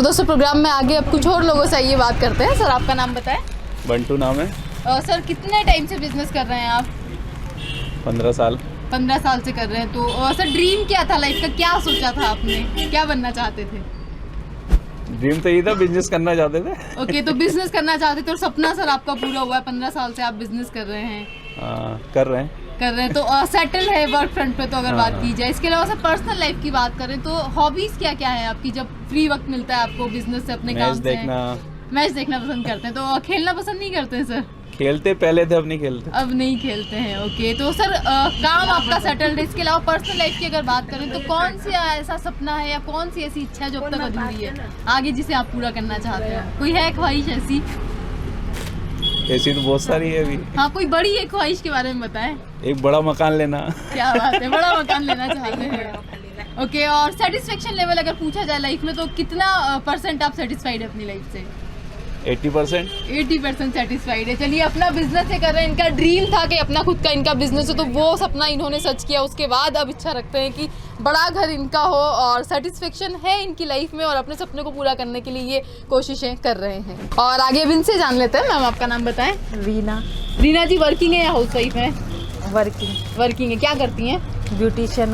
दोस्तों प्रोग्राम में आगे अब कुछ और लोगों से आइए बात करते हैं। सर आपका नाम बताएं। बंटू नाम है। सर कितने टाइम से बिजनेस कर रहे हैं आप? 15 साल। 15 साल से कर रहे हैं। तो सर ड्रीम क्या था लाइफ का, क्या सोचा था आपने, क्या बनना चाहते थे? ड्रीम तो यही था, बिजनेस करना चाहते थे। ओके, तो बिजनेस करना चाहते थे और सपना सर आपका पूरा हुआ है। 15 साल से आप बिजनेस कर रहे हैं। कर रहे हैं तो सेटल है वर्क फ्रंट पे। तो अगर बात की जाए इसके अलावा सर पर्सनल लाइफ की बात करें तो हॉबीज क्या क्या है आपकी, जब फ्री वक्त मिलता है आपको बिजनेस से, अपने काम से? मैच देखना पसंद करते हैं। तो खेलना पसंद नहीं करते हैं सर? खेलते पहले थे, अब नहीं खेलते। अब नहीं खेलते हैं। ओके, तो सर काम आपका सेटल्ड है। इसके अलावा पर्सनल लाइफ की अगर बात करें तो कौन सी ऐसा सपना है या कौन सी ऐसी इच्छा है जो अब तक अधूरी है आगे, जिसे आप पूरा करना चाहते हैं? कोई है ख्वाहिश ऐसी? ऐसी तो बहुत सारी है अभी। हाँ, कोई बड़ी एक ख्वाहिश के बारे में बताएं। एक बड़ा मकान लेना। क्या बात है, बड़ा मकान लेना चाहते हैं। ओके, और सेटिस्फेक्शन लेवल अगर पूछा जाए लाइफ में तो कितना % आप सेटिस्फाइड है अपनी लाइफ से? 80%। 80% सेटिस्फाइड है। चलिए, अपना बिजनेस है कर रहे हैं। इनका ड्रीम था कि अपना खुद का इनका बिजनेस हो, तो वो सपना इन्होंने सच किया। उसके बाद अब इच्छा रखते हैं कि बड़ा घर इनका हो और सेटिस्फेक्शन है इनकी लाइफ में, और अपने सपने को पूरा करने के लिए ये कोशिशें कर रहे हैं। और आगे अब इनसे जान लेते हैं। मैम आपका नाम बताएं। रीना। रीना जी वर्किंग है या हाउस वाइफ है? वर्किंग है। क्या करती हैं? ब्यूटिशियन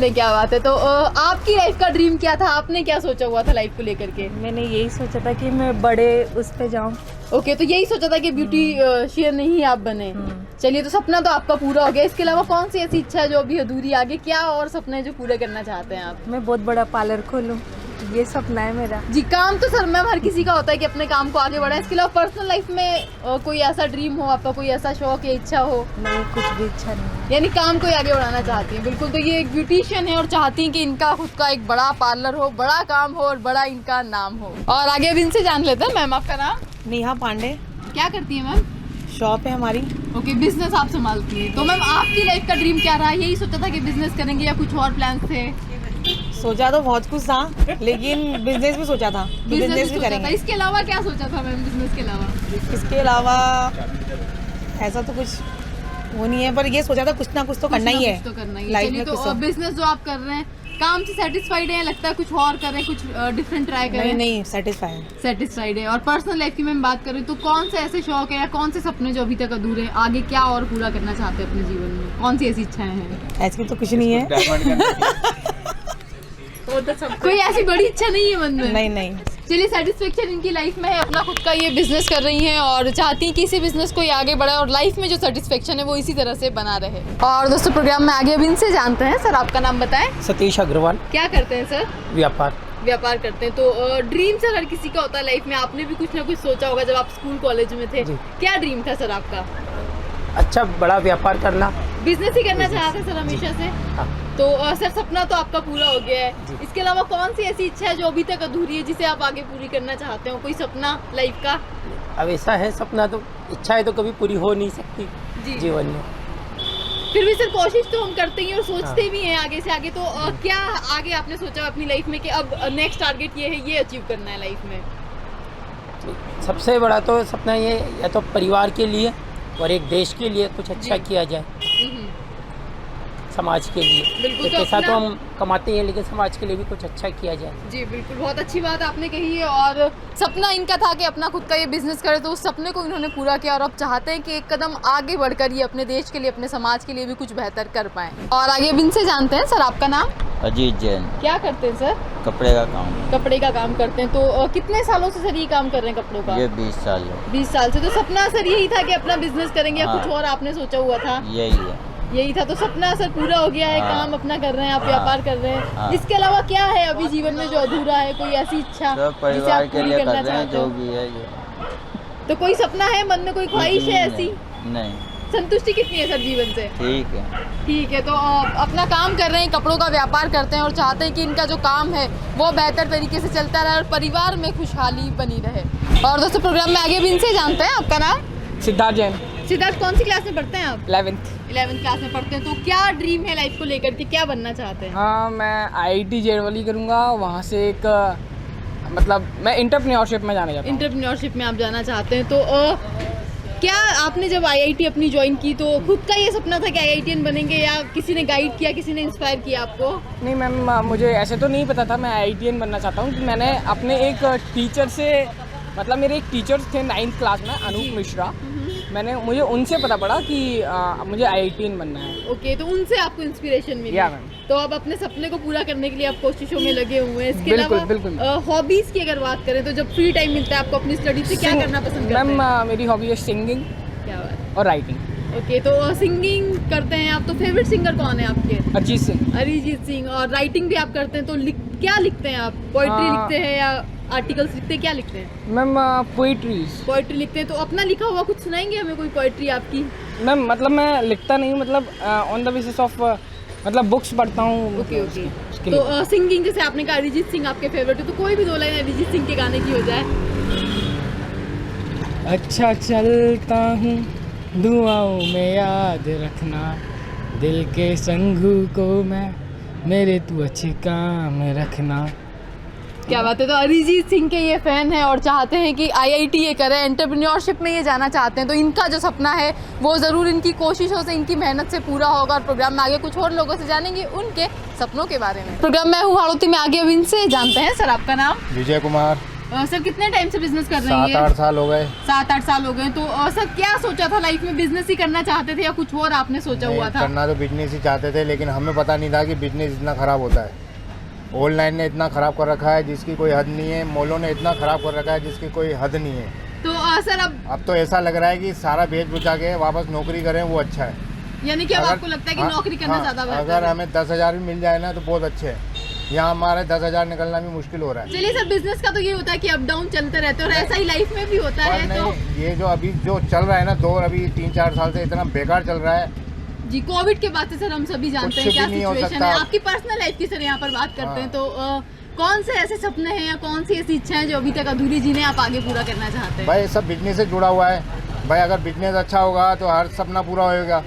है। क्या बात है। तो आपकी लाइफ का ड्रीम क्या था, आपने क्या सोचा हुआ था लाइफ को लेकर के? मैंने यही सोचा था कि मैं बड़े उस पे जाऊं। ओके, तो यही सोचा था कि ब्यूटिशियन नहीं आप बने। चलिए, तो सपना तो आपका पूरा हो गया। इसके अलावा कौन सी ऐसी इच्छा है जो अभी अधूरी, आगे क्या और सपने जो पूरे करना चाहते हैं आप? मैं बहुत बड़ा पार्लर खोलूं, ये सपना है मेरा जी। काम तो सर मैम हर किसी का होता है कि अपने काम को आगे बढ़ाए। इसके अलावा पर्सनल लाइफ में कोई ऐसा ड्रीम हो आपका, कोई ऐसा शौक या इच्छा हो? नहीं, कुछ भी इच्छा नहीं है। यानी काम को ही आगे बढ़ाना चाहती हैं। बिल्कुल, तो ये एक ब्यूटिशियन है और चाहती हैं कि इनका खुद का एक बड़ा पार्लर हो, बड़ा काम हो और बड़ा इनका नाम हो। और आगे अब इनसे जान लेते हैं। मैम आपका नाम? नेहा पांडे। क्या करती है मैम? शॉप है हमारी। ओके, बिजनेस आप संभालती हैं। तो मैम आपकी लाइफ का ड्रीम क्या रहा? यही सोचा था कि बिजनेस करेंगे या कुछ और प्लान्स थे? सोचा तो बहुत कुछ था, लेकिन बिजनेस भी सोचा था, बिजनेस भी करेंगे। इसके अलावा क्या सोचा था मैम बिजनेस के अलावा? इसके अलावा ऐसा तो कुछ वो नहीं है, पर ये सोचा था कुछ ना कुछ तो करना ही है लाइफ में। तो बिजनेस जो आप कर रहे हैं, काम से सेटिस्फाइड है? लगता है कुछ और करें, कुछ डिफरेंट ट्राई करें? नहीं, सेटिस्फाइड है। और पर्सनल लाइफ की मैं बात करूँ तो कौन से ऐसे शौक है या कौन से सपने जो अभी तक अधूरे हैं, आगे क्या और पूरा करना चाहते हैं अपने जीवन में? कौन सी ऐसी इच्छाएं हैं? ऐसी तो कुछ नहीं है। कोई ऐसी बड़ी इच्छा नहीं है मन में? नहीं। चलिए, सेटिस्फेक्शन इनकी लाइफ में है, अपना खुद का ये बिजनेस कर रही हैं और चाहती हैं कि इसी बिजनेस को ये आगे बढ़ाए और लाइफ में जो सेटिस्फेक्शन है वो इसी तरह से बना रहे। और दोस्तों प्रोग्राम में आगे अब इनसे जानते हैं। सर आपका नाम बताएं। सतीश अग्रवाल। क्या करते हैं सर? व्यापार करते हैं। तो ड्रीम सर हर किसी का होता है लाइफ में। आपने भी कुछ ना कुछ सोचा होगा जब आप स्कूल कॉलेज में थे। क्या ड्रीम था सर आपका? अच्छा, बड़ा व्यापार करना, बिजनेस ही करना चाहते सर हमेशा से? हाँ। तो सर सपना तो आपका पूरा हो गया है। इसके अलावा कौन सी ऐसी इच्छा है जो अभी तक अधूरी है, जिसे आप आगे पूरी करना चाहते हो? कोई सपना लाइफ का? अब ऐसा है, सपना तो इच्छा है तो कभी पूरी हो नहीं सकती जीवन में। फिर भी सर कोशिश तो हम करते ही और सोचते भी हैं आगे से आगे। तो क्या आगे आपने सोचा अपनी लाइफ में कि अब नेक्स्ट टारगेट ये है, ये अचीव करना है लाइफ में? सबसे बड़ा तो सपना ये, या तो परिवार के लिए और एक देश के लिए कुछ अच्छा किया जाए, समाज के लिए। बिल्कुल, तो पैसा तो हम कमाते हैं, लेकिन समाज के लिए भी कुछ अच्छा किया जाए। जी बिल्कुल, बहुत अच्छी बात आपने कही है। और सपना इनका था कि अपना खुद का ये बिजनेस करे, तो उस सपने को इन्होंने पूरा किया और अब चाहते हैं कि एक कदम आगे बढ़कर ये अपने देश के लिए, अपने समाज के लिए भी कुछ बेहतर कर पाएं। और आगे अब इनसे जानते हैं। सर आपका नाम? अजीत जैन। क्या करते हैं सर? कपड़े का काम करते हैं। तो कितने सालों से सर ये काम कर रहे हैं कपड़ों का? ये 20 साल है। 20 साल से। तो सपना सर यही था कि अपना बिजनेस करेंगे या कुछ और आपने सोचा हुआ था? यही था। तो सपना सर पूरा हो गया है। काम अपना कर रहे हैं आप, व्यापार कर रहे हैं। इसके अलावा क्या है अभी जीवन में जो अधूरा है? कोई ऐसी इच्छा जिसे आप पूरी करना चाहते हो? तो कोई सपना है मन में, कोई ख्वाहिश है ऐसी? नहीं। संतुष्टि कितनी है सर जीवन से? ठीक है। तो अपना काम कर रहे हैं, कपड़ों का व्यापार करते हैं और चाहते हैं कि इनका जो काम है वो बेहतर तरीके से चलता रहे और परिवार में खुशहाली बनी रहे। और दोस्तों प्रोग्राम में आगे भी इनसे जानते हैं। आपका नाम? सिद्धार्थ जैन। सिद्धार्थ, कौन सी क्लास में पढ़ते हैं आप? 11th क्लास में पढ़ते हैं। तो क्या ड्रीम है लाइफ को लेकर के, क्या बनना चाहते हैं? हाँ, मैं IIT जेडवली करूँगा। वहाँ से एक मतलब मैं एंटरप्रेन्योरशिप में जाना चाहता हूँ। एंटरप्रेन्योरशिप में आप जाना चाहते हैं। तो क्या आपने जब IIT अपनी ज्वाइन की तो खुद का ये सपना था कि IITian बनेंगे, या किसी ने गाइड किया, किसी ने इंस्पायर किया आपको? नहीं मैम, मुझे ऐसे तो नहीं पता था मैं IITian बनना चाहता हूँ। मैंने अपने एक टीचर से, मतलब मेरे एक टीचर थे 9th क्लास में, अनूप मिश्रा, मुझे उनसे पता पड़ा कि मुझे IITian बनना है। ओके, तो उनसे आपको इंस्पिरेशन मिली। या मैम। तो अब अपने सपने को पूरा करने के लिए आप कोशिशों में लगे हुए हैं। इसके बिल्कुल। अलावा हॉबीज की अगर बात करें तो जब फ्री टाइम मिलता है आपको अपनी स्टडी से क्या करना पसंद करते हैं? मैम मेरी हॉबी है सिंगिंग क्या बात। और राइटिंग। ओके, तो सिंगिंग करते हैं आप, तो फेवरेट सिंगर कौन है आपके? अरिजीत सिंह। और राइटिंग भी आप करते हैं, तो क्या लिखते हैं आप? पोइट्री लिखते हैं या आर्टिकल्स लिखते हैं, क्या लिखते हैं? मैम पोइट्री लिखते हैं। तो अपना लिखा हुआ कुछ सुनाएंगे हमें, कोई पोइट्री आपकी? मैम मतलब मैं लिखता नहीं हूँ, मतलब ऑन द बेसिस ऑफ मतलब बुक्स पढ़ता हूँ। ओके। तो सिंगिंग, जैसे आपने कहा अरिजीत सिंह आपके फेवरेट है, तो कोई भी 2 लाइन अरिजीत सिंह के गाने की हो जाए। अच्छा चलता हूँ दुआओं में याद रखना, दिल के संगू को मैं मेरे तू अच्छे काम रखना। क्या बात है। तो अरिजीत सिंह के ये फैन है और चाहते हैं कि IIT ये करें, एंटरप्रेन्योरशिप में ये जाना चाहते हैं। तो इनका जो सपना है वो ज़रूर इनकी कोशिशों से, इनकी मेहनत से पूरा होगा। और प्रोग्राम में आगे कुछ और लोगों से जानेंगे उनके सपनों के बारे में। प्रोग्राम में हूँ हाड़ौती में, आगे अब इनसे जानते हैं। सर आपका नाम? विजय कुमार। सर कितने टाइम से बिजनेस कर रहे हैं? 7-8 साल हो गए। 7-8 साल हो गए। तो सर क्या सोचा था लाइफ में, बिजनेस ही करना चाहते थे या कुछ और आपने सोचा हुआ था? करना तो बिजनेस ही चाहते थे, लेकिन हमें पता नहीं था कि बिजनेस इतना ख़राब होता है। ऑनलाइन ने इतना ख़राब कर रखा है जिसकी कोई हद नहीं है, मॉलों ने इतना ख़राब कर रखा है जिसकी कोई हद नहीं है। तो सर अब तो ऐसा लग रहा है कि सारा बेच बुचा के वापस नौकरी करें वो अच्छा है। यानी कि अब आपको लगता है कि नौकरी करना ज़्यादा बेहतर है? अगर हमें 10,000 भी मिल जाए ना तो बहुत अच्छे है। यहाँ हमारे 10,000 निकलना भी मुश्किल हो रहा है। चलिए सर, बिजनेस का तो ये होता है कि अप डाउन चलते रहते हैं और ऐसा ही लाइफ में भी होता है। तो ये जो अभी जो चल रहा है ना दौर, अभी 3-4 साल से इतना बेकार चल रहा है जी। कोविड के बाद से सर हम सभी जानते हैं क्या सिचुएशन है। आपकी पर्सनल लाइफ की सर यहाँ पर बात करते हैं, तो कौन से ऐसे सपने हैं या कौन सी ऐसी इच्छाएं जो अभी तक अधूरी जिन्हें आप आगे पूरा करना चाहते हैं? भाई सब बिजनेस से जुड़ा हुआ है। भाई अगर बिजनेस अच्छा होगा तो हर सपना पूरा होगा,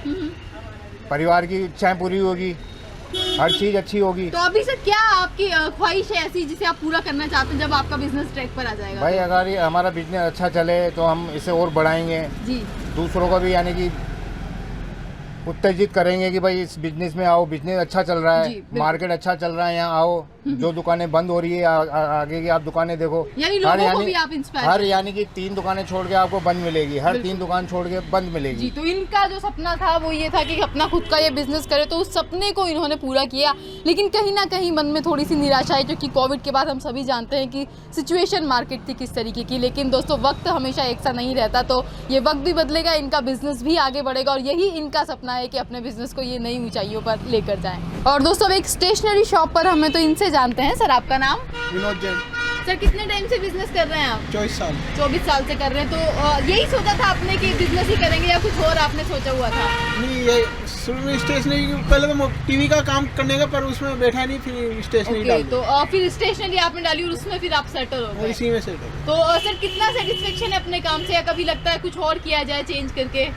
परिवार की इच्छाएं पूरी होगी, हर चीज़ अच्छी होगी। तो अभी सर क्या आपकी ख्वाहिश है ऐसी जिसे आप पूरा करना चाहते हैं जब आपका बिजनेस ट्रैक पर आ जाएगा? भाई अगर ये हमारा बिजनेस अच्छा चले तो हम इसे और बढ़ाएंगे जी, दूसरों को भी यानी कि उत्तेजित करेंगे कि भाई इस बिजनेस में आओ, बिजनेस अच्छा चल रहा है, मार्केट अच्छा चल रहा है, यहाँ आओ। जो दुकानें बंद हो रही है आगे की आप दुकानें देखो, यानी लोगों को भी आप इंस्पायर हर यानी कि 3 दुकानें छोड़ के आपको बंद मिलेगी, हर 3 दुकान छोड़ के बंद मिलेगी जी। तो इनका जो सपना था वो ये था कि अपना खुद का ये बिजनेस करे, तो उस सपने को इन्होंने पूरा किया। लेकिन कहीं ना कहीं मन में थोड़ी सी निराशा है, क्योंकि कोविड के बाद हम सभी जानते हैं कि सिचुएशन मार्केट थी किस तरीके की। लेकिन दोस्तों वक्त हमेशा एक सा नहीं रहता, तो ये वक्त भी बदलेगा, इनका बिजनेस भी आगे बढ़ेगा और यही इनका सपना है कि अपने बिजनेस को ये नई ऊंचाइयों पर लेकर जाएं। और दोस्तों एक स्टेशनरी शॉप पर हमें तो इनसे जानते हैं। सर आपका नाम? विनोद जैन। सर कितने टाइम से बिजनेस कर रहे हैं आप? 24 साल। 24 साल से कर रहे हैं। तो यही सोचा था आपने कि बिजनेस ही करेंगे या कुछ और आपने सोचा हुआ था? नहीं, ये शुरू में स्टेशनरी, पहले तो टीवी का काम करने का, पर उसमें बैठा नहीं, फिर स्टेशनरी डाली। तो फिर स्टेशनरी आपने डाली और उसमें फिर आप सेटल हो गए? इसी में सेटल। तो सर कितना सेटिस्फेक्शन है अपने काम से, या कभी लगता है कुछ और किया जाए चेंज करके?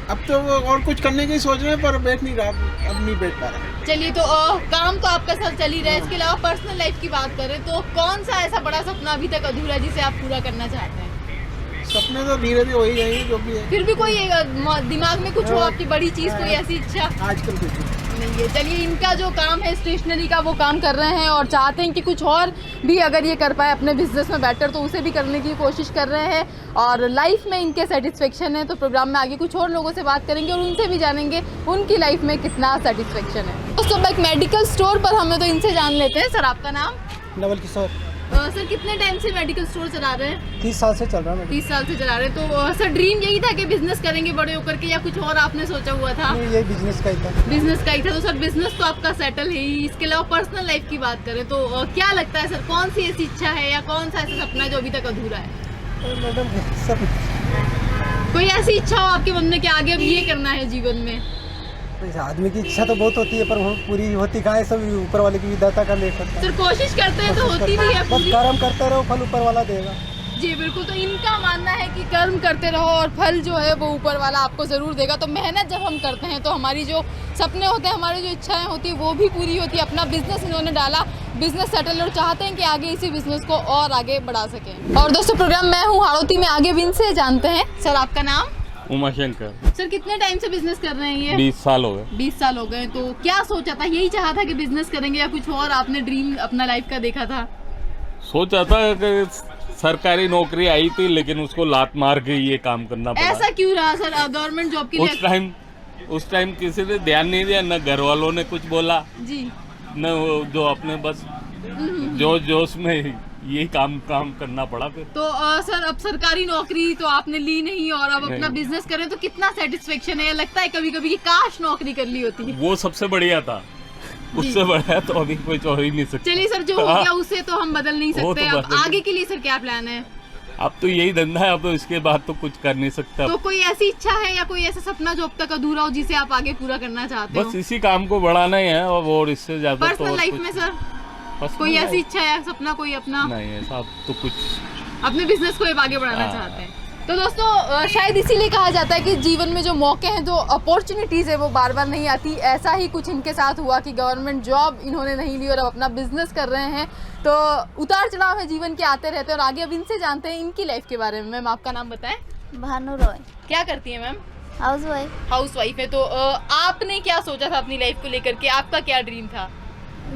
अब तो और कुछ करने की सोच रहे हैं पर बैठ नहीं रहा, अब नहीं बैठ पा रहा। चलिए, तो काम तो आपका सर चल ही रहा है। इसके अलावा पर्सनल लाइफ की बात करें तो कौन सा ऐसा बड़ा सपना अभी तक अधूरा है जिसे आप पूरा करना चाहते हैं? सपने तो धीरे धीरे हो ही जाएंगे जो भी है। फिर भी कोई दिमाग में कुछ हो आपकी बड़ी चीज, कोई ऐसी इच्छा? आजकल कुछ नहीं है। चलिए, इनका जो काम है स्टेशनरी का वो काम कर रहे हैं और चाहते हैं कि कुछ और भी अगर ये कर पाए अपने बिजनेस में बेटर, तो उसे भी करने की कोशिश कर रहे हैं और लाइफ में इनके सेटिस्फेक्शन है। तो प्रोग्राम में आगे कुछ और लोगों से बात करेंगे और उनसे भी जानेंगे उनकी लाइफ में कितना सेटिस्फेक्शन है। दोस्तों एक मेडिकल स्टोर पर हमें तो इनसे जान लेते हैं। सर आपका नाम? नवल किशोर। सर कितने टाइम से मेडिकल स्टोर चला रहे हैं? 30 साल से चल रहा है। 30 साल से चला रहे हैं। तो सर ड्रीम यही था कि बिजनेस करेंगे बड़े होकर के, या कुछ और आपने सोचा हुआ था? ये बिजनेस का ही था। बिजनेस का ही था। तो सर बिजनेस तो आपका सेटल है ही। इसके अलावा पर्सनल लाइफ की बात करें तो क्या लगता है सर, कौन सी ऐसी इच्छा है या कौन सा ऐसा सपना है जो अभी तक अधूरा है? मैडम सब कोई ऐसी इच्छा हो आपके मन में कि आगे अब ये करना है जीवन में? आदमी की इच्छा तो बहुत होती है पर वो पूरी होती कहाँ है, सब ऊपर वाले की विधाता का लेख होता है। सर कोशिश करते हैं तो होती भी है बस कर्म करते रहो, फल ऊपर वाला देगा। जी बिल्कुल, तो इनका मानना है कि कर्म करते रहो और फल जो है वो ऊपर वाला आपको ज़रूर देगा। तो मेहनत जब हम करते हैं तो हमारी जो सपने होते हैं, हमारी जो इच्छाएं होती है वो भी पूरी होती है। अपना बिजनेस इन्होंने डाला, बिजनेस सेटल, और चाहते हैं कि आगे इसी बिजनेस को और आगे बढ़ा सकें। और दोस्तों प्रोग्राम मैं हूँ हाड़ौती में आगे भी इनसे जानते हैं। सर आपका नाम? उमाशंकर। सर कितने टाइम से बिजनेस कर रहे हैं ये? 20 साल हो गए। 20 साल हो गए। तो क्या सोचा था, यही चाहा था कि बिजनेस करेंगे या कुछ और आपने ड्रीम अपना लाइफ का देखा था? सोचा था कि सरकारी नौकरी आई थी, लेकिन उसको लात मार के ये काम करना पड़ा। ऐसा क्यों रहा सर? गवर्नमेंट जॉब के लिए उस टाइम किसी ने ध्यान नहीं दिया, न घर वालों ने कुछ बोला जी, न वो जो अपने बस जोश में यही काम करना पड़ा फिर। तो सर अब सरकारी नौकरी तो आपने ली नहीं और अब अपना बिजनेस करें तो कितना सेटिस्फेक्शन है? लगता है कभी कभी कि काश नौकरी कर ली होती। वो सबसे बढ़िया था, उससे बढ़िया तो अभी कोई हो ही नहीं सकता। चलिए सर, जो हो गया उसे तो हम बदल नहीं वो सकते। तो अब आगे के लिए सर क्या प्लान है? अब तो यही धंधा है, अब तो इसके बाद तो कुछ कर नहीं सकता। तो कोई ऐसी इच्छा है या कोई ऐसा सपना जो अब तक अधूरा हो जिसे आप आगे पूरा करना चाहते हो? बस इसी काम को बढ़ाना ही है और इससे ज्यादा तो पर्सनल लाइफ में सर कोई ऐसी इच्छा है, सपना कोई अपना? नहीं, ऐसा तो कुछ अपने बिजनेस को आगे बढ़ाना चाहते हैं। तो दोस्तों शायद इसीलिए कहा जाता है कि जीवन में जो मौके हैं, जो अपॉर्चुनिटीज़ है वो बार बार नहीं आती। ऐसा ही कुछ इनके साथ हुआ कि गवर्नमेंट जॉब इन्होंने नहीं ली और अब अपना बिजनेस कर रहे हैं। तो उतार चढ़ाव है जीवन के, आते रहते हैं। और आगे अब इनसे जानते हैं इनकी लाइफ के बारे में। मैम आपका नाम बताएं? भानु रॉय। क्या करती हैं मैम? हाउस वाइफ है। तो आपने क्या सोचा था अपनी लाइफ को लेकर के? आपका क्या ड्रीम था?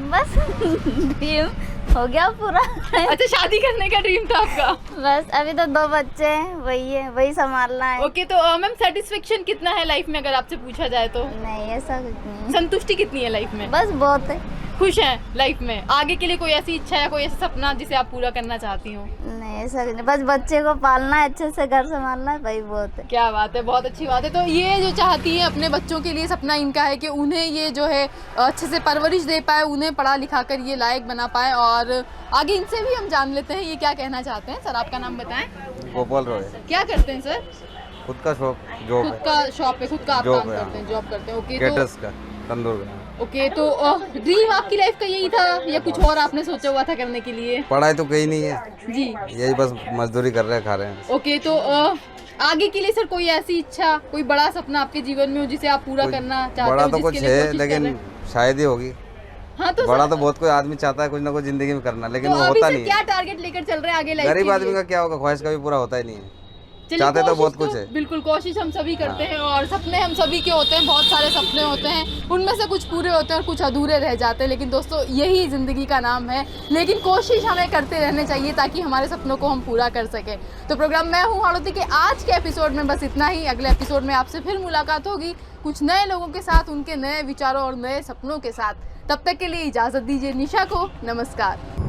बस ड्रीम हो गया पूरा। अच्छा, शादी करने का ड्रीम था आपका? बस अभी तो 2 बच्चे हैं, वही संभालना है। ओके, तो मैम सेटिस्फेक्शन कितना है लाइफ में अगर आपसे पूछा जाए तो? नहीं, ऐसा कुछ नहीं। संतुष्टि कितनी है लाइफ में? बस बहुत है। खुश हैं लाइफ में? आगे के लिए कोई ऐसी इच्छा या कोई ऐसा सपना जिसे आप पूरा करना चाहती हो? नहीं, ऐसा कुछ नहीं। बस बच्चे को पालना है, अच्छे से घर संभालना है, वही बहुत है। क्या बात है, बहुत अच्छी बात है। तो ये जो चाहती है अपने बच्चों के लिए, सपना इनका है कि उन्हें ये जो है अच्छे से परवरिश दे पाए, उन्हें पढ़ा लिखा कर ये लायक बना पाए। और आगे इनसे भी हम जान लेते हैं ये क्या कहना चाहते हैं। सर आपका नाम बताएं? गोपाल रॉय। क्या करते हैं सर? खुद का शॉप जॉब है। खुद का शॉप है, खुद का आप जॉब काम है, करते हैं, जॉब करते हैं। ओके, कैटर्स का तंदूर का। ओके, तो ड्रीम आपकी लाइफ का यही था या कुछ और आपने सोचा हुआ था करने के लिए? पढ़ाई तो कहीं नहीं है जी, यही बस मजदूरी कर रहे हैं, खा रहे हैं। ओके, तो आगे के लिए सर कोई ऐसी इच्छा, कोई बड़ा सपना आपके जीवन में हो जिसे आप पूरा करना चाहते हो? बड़ा तो कुछ जिसके लिए है, कोशिश कर रहे लेकिन हैं? शायद ही होगी। हाँ, तो बड़ा तो बहुत कोई आदमी चाहता है कुछ ना कुछ जिंदगी में करना, लेकिन तो वो अभी होता से नहीं क्या है। टारगेट लेकर चल रहे हैं आगे लाइफ गरीब के आदमी लिए? का क्या होगा, ख्वाहिश कभी पूरा होता ही नहीं है। चलिए, चाहते तो कोशिश बहुत कुछ है। बिल्कुल, कोशिश हम सभी करते हैं और सपने हम सभी के होते हैं। बहुत सारे सपने होते हैं, उनमें से कुछ पूरे होते हैं और कुछ अधूरे रह जाते हैं। लेकिन दोस्तों यही ज़िंदगी का नाम है। लेकिन कोशिश हमें करते रहने चाहिए ताकि हमारे सपनों को हम पूरा कर सकें। तो प्रोग्राम मैं हूँ हाड़ौती के आज के एपिसोड में बस इतना ही। अगले एपिसोड में आपसे फिर मुलाकात होगी कुछ नए लोगों के साथ, उनके नए विचारों और नए सपनों के साथ। तब तक के लिए इजाज़त दीजिए निशा को। नमस्कार।